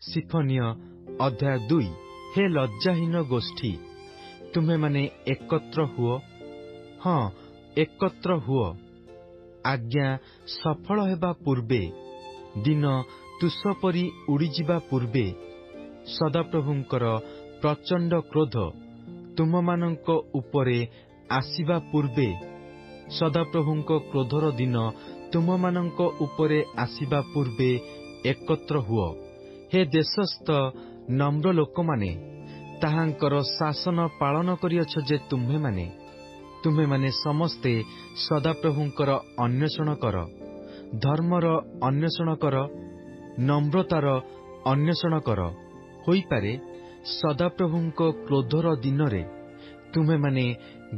सिफनिय अध्याय 2। हे लज्जाहीन गोष्ठी, तुम्हेमाने एकत्र हुओ, हाँ एकत्र हुओ। आज्ञा सफल हेबा पूर्वे, दिन तुष परी उड़ीजिबा पूर्वे, सदाप्रभुंकर प्रचंड क्रोध तुममानंक उपरे आसिबा पूर्वे, सदाप्रभुंक क्रोधर दिन तुममानंक उपरे आसिबा पूर्वे एकत्र हुओ। हे देशस्थ नम्र लोकमाने, ताहांकर शासन पालन करिअछ जे तुम्हेमाने समस्ते सदाप्रभुंकर अन्वेषण कर, धर्मर अन्वेषण कर, नम्रतार अन्वेषण कर। होइपारे सदाप्रभुंक क्रोधर दिनरे तुम्हेमाने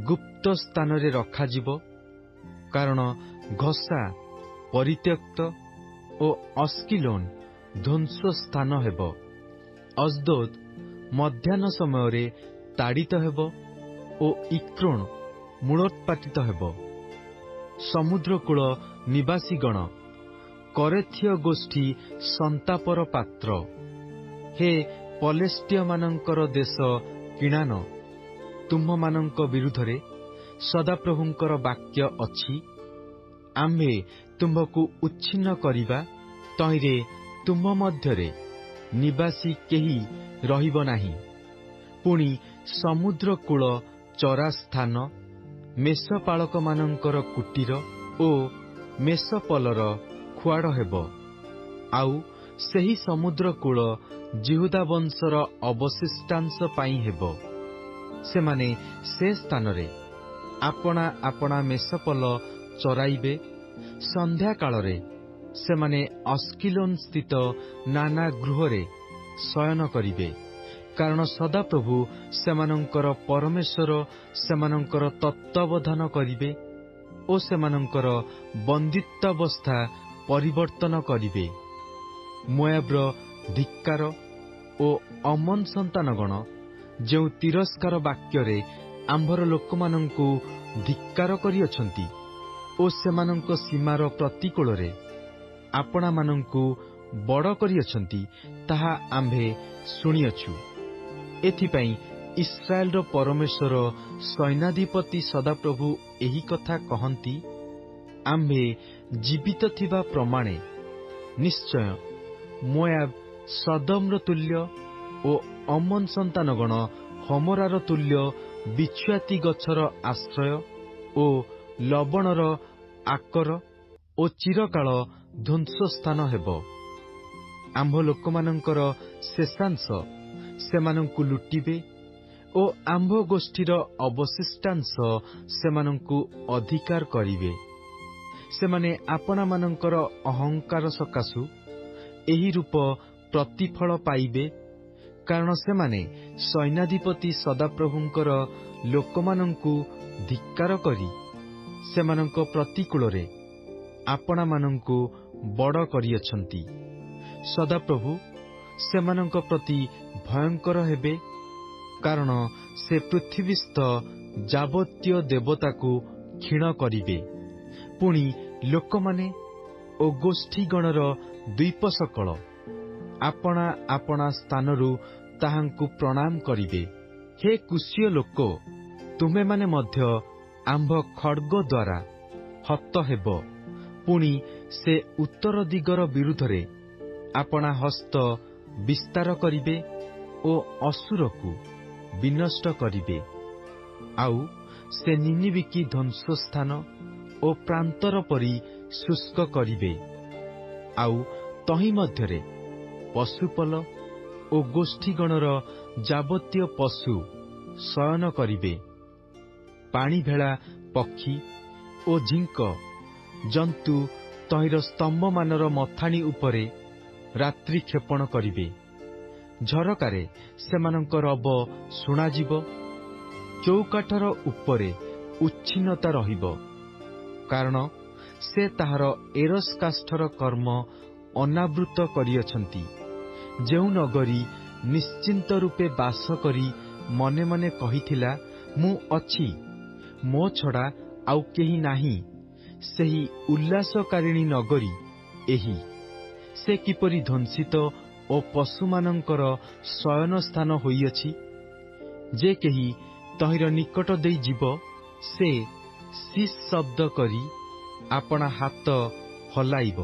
गुप्त स्थानरे रखाजिब, कारण घसा परित्यक्त ओ अस्किलोन ध्वंस स्थान हेब। अजदोद मध्याह्न समयरे ताड़ित हेब ओ इक्रोन मूलोत्पाटित हेब। समुद्रकूल निवासीगण, करेथिय गोष्ठी संतापर पात्र, हे पलेस्टिय मानंकर देश किणान, तुम्हमानंक विरुद्धरे सदाप्रभुंकर वाक्य अछि। आम्भे तुम्हकु उच्छिन्न करिबा, तहिरे तुम मध्यरे निवासी केही रहिब नाही। पुणी समुद्रकूल चरा स्थान, मेषपालक मानंकर कुटीर ओ मेषपलर खुआड़ हेब। आउ सेही समुद्रकूल जिहुदा वंशर अवशिष्टांश पाई हेब। सेमाने से स्थानरे आपणा आपणा मेषपल चराइबे। संध्या कालरे सेमाने अस्किलोन स्थित नाना गृहरे शयन करिबे, कारण सदाप्रभु सेमानंकर परमेश्वर सेमानंकर तत्वावधान करिबे ओ सेमानंकर बंदित्वावस्था परिवर्तन करिबे। मोआब्र धिक्कार ओ अमन संतानगण जो तिरस्कार वाक्ୟରେ आम्भर लोकमानंकु धिक्कार करिअछंती ओ सेमानंक सीमार प्रतिकूଳରେ आपणा मानंकु बड़ करिअछंती, ताहा आम्भे शुणिअछु। एथिपाई इस्राएलर परमेश्वर सैन्याधिपति सदाप्रभु एही कथा कहंती, आम्भे जीवित थिबा प्रमाणे निश्चय मोआब सदम्र तुल्य ओ अमन संतानगण हमरार तुल्य बिछुआती गछर आश्रय ओ लवणर आकर ओ चिरकाल ध्वंस स्थान हेब। आम्भ लोकमानंकर शेषांश सेमानंकु लुटिबे ओ आम्भ गोष्ठीर अवशिष्टांश सेमानंकु अधिकार करिवे। सेमाने आपना मानंकर अहंकार सकाशु एही रूप प्रतिफल पाइबे, कारण सेमाने सैन्याधिपति सदाप्रभुंकर लोकमानंकु धिक्कार करी सेमानंक प्रतिकूଳରେ आपणा मानंकु बड़ करिअछंती। सदाप्रभु सेमानंक प्रति भयंकर हेबे, कारण से पृथ्वीस्थ जाबतीय देवताकु क्षीण करिबे। पुणी लोकमाने ओ गोष्ठीगणर द्वीपसकल आपणा आपणा स्थानरू ताहांकु प्रणाम करिबे। हे कुशीय लोक, तुमे माने मध्य आम्भ खड्ग द्वारा हत हेब। पुणी से उत्तर दिगर विरुद्धरे आपणा हस्त विस्तार करिबे ओ असुरकु विनष्ट करिबे। आउ से निनिबिकी ध्वंस स्थान ओ प्रांतर परी शुष्क करिबे। आउ तही मध्यरे पशुपल ओ गोष्ठीगणर जाबतीय पशु शयन करिबे। पाणी भेड़ा पक्षी ओ झिंक जंतु तहिर स्तंभ मानर मथाणी उपरे रात्रि क्षेपण करिबे। झरकारे सेमानंकर रब शुणाजिब, चौकाठर उपरे उच्छिन्नता रहिब, कारण से ताहार एरस काष्ठर कर्म अनावृत करिअछंती। जेउ नगरी निश्चिंत रूपे बास करी मने मने कहिथिला, मु अछि, मो छड़ा आउ केही नाही, सेही उल्लासकारिणी नगरी एही। से किपरि ध्वंसित ଓ ପଶୁମାନଙ୍କର ଶୟନ ସ୍ଥାନ ହୋଇଅଛି। ଯେ କେହି ତହିଁର ନିକଟ ଦେଇ ଯିବ, ସେ ଶିସ୍ ଶବ୍ଦ କରି ଆପଣା ହାତ ହଲାଇବ।